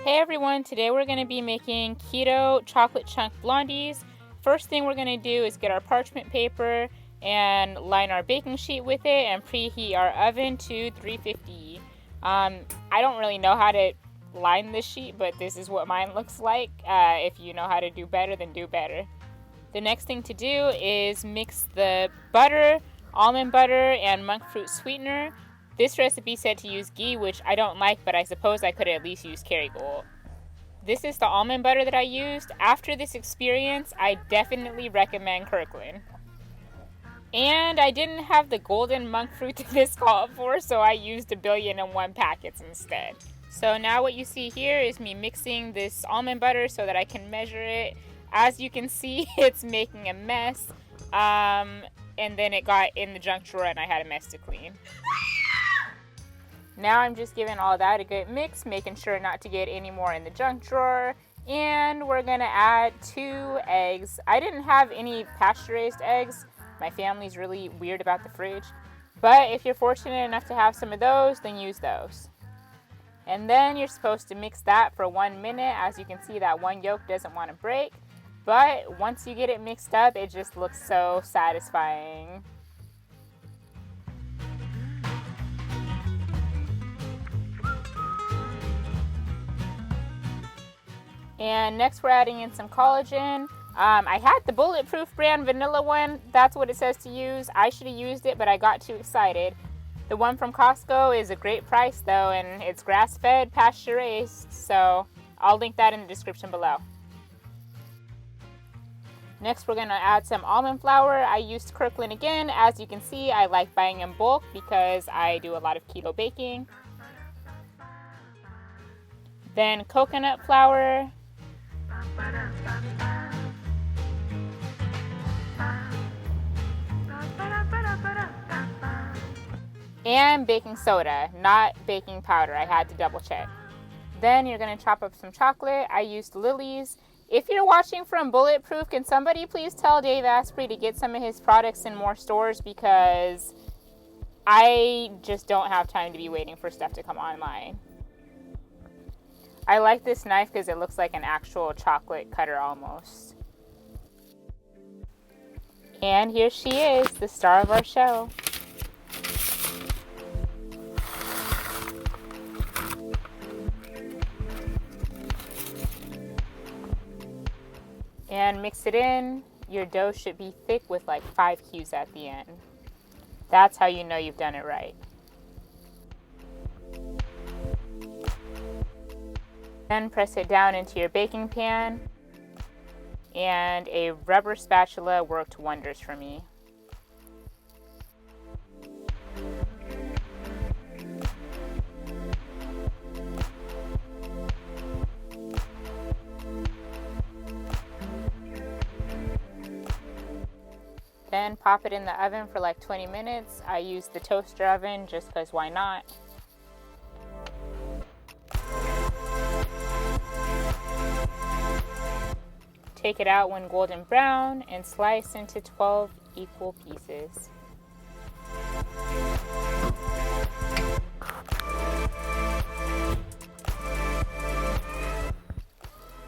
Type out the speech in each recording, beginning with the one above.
Hey everyone, today we're going to be making keto chocolate chunk blondies. First thing we're going to do is get our parchment paper and line our baking sheet with it and preheat our oven to 350. I don't really know how to line this sheet, but this is what mine looks like. If you know how to do better, then do better. The next thing to do is mix the butter, almond butter, and monk fruit sweetener. This recipe said to use ghee, which I don't like, but I suppose I could at least use Kerrygold. This is the almond butter that I used. After this experience, I definitely recommend Kirkland. And I didn't have the golden monk fruit that this called for, so I used 1,000,000,001 packets instead. So now what you see here is me mixing this almond butter so that I can measure it. As you can see, it's making a mess. And then it got in the junk drawer and I had a mess to clean. Now I'm just giving all that a good mix, making sure not to get any more in the junk drawer. And we're gonna add 2 eggs. I didn't have any pasture-raised eggs. My family's really weird about the fridge. But if you're fortunate enough to have some of those, then use those. And then you're supposed to mix that for 1 minute. As you can see, that one yolk doesn't want to break. But once you get it mixed up, it just looks so satisfying. And next we're adding in some collagen. I had the Bulletproof brand vanilla one. That's what it says to use. I should have used it, but I got too excited. The one from Costco is a great price though, and it's grass-fed, pasture-raised. So I'll link that in the description below. Next we're going to add some almond flour. I used Kirkland again. As you can see, I like buying in bulk because I do a lot of keto baking. Then coconut flour. And baking soda, not baking powder. I had to double check. Then you're going to chop up some chocolate. I used Lily's. If you're watching from Bulletproof, can somebody please tell Dave Asprey to get some of his products in more stores, because I just don't have time to be waiting for stuff to come online. I like this knife because it looks like an actual chocolate cutter almost. And here she is, the star of our show. And mix it in. Your dough should be thick with like 5 cubes at the end. That's how you know you've done it right. Then press it down into your baking pan. And a rubber spatula worked wonders for me. Then pop it in the oven for like 20 minutes. I use the toaster oven just because why not? Take it out when golden brown and slice into 12 equal pieces.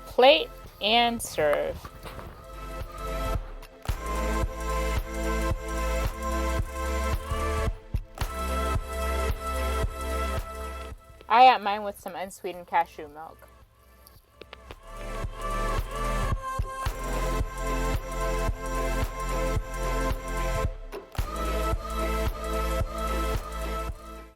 Plate and serve. I ate mine with some unsweetened cashew milk.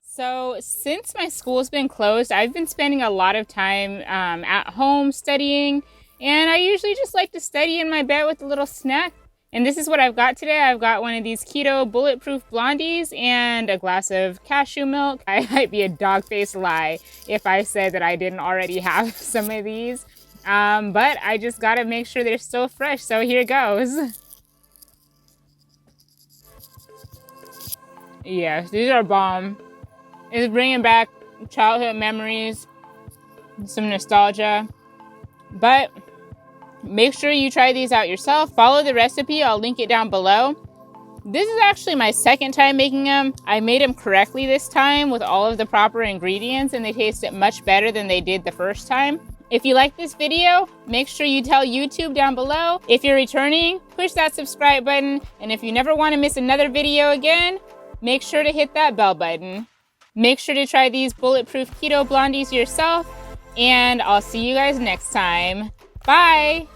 So since my school's been closed, I've been spending a lot of time at home studying, and I usually just like to study in my bed with a little snack. And this is what I've got today. I've got one of these keto bulletproof blondies and a glass of cashew milk. I might be a dog-faced lie if I said that I didn't already have some of these. But I just gotta make sure they're still fresh, so here goes. Yes, these are bomb. It's bringing back childhood memories, some nostalgia. But make sure you try these out yourself. Follow the recipe. I'll link it down below. This is actually my second time making them. I made them correctly this time with all of the proper ingredients, and they tasted much better than they did the first time. If you like this video, make sure you tell YouTube down below. If you're returning, push that subscribe button. And if you never want to miss another video again, make sure to hit that bell button. Make sure to try these Bulletproof Keto Blondies yourself, and I'll see you guys next time. Bye!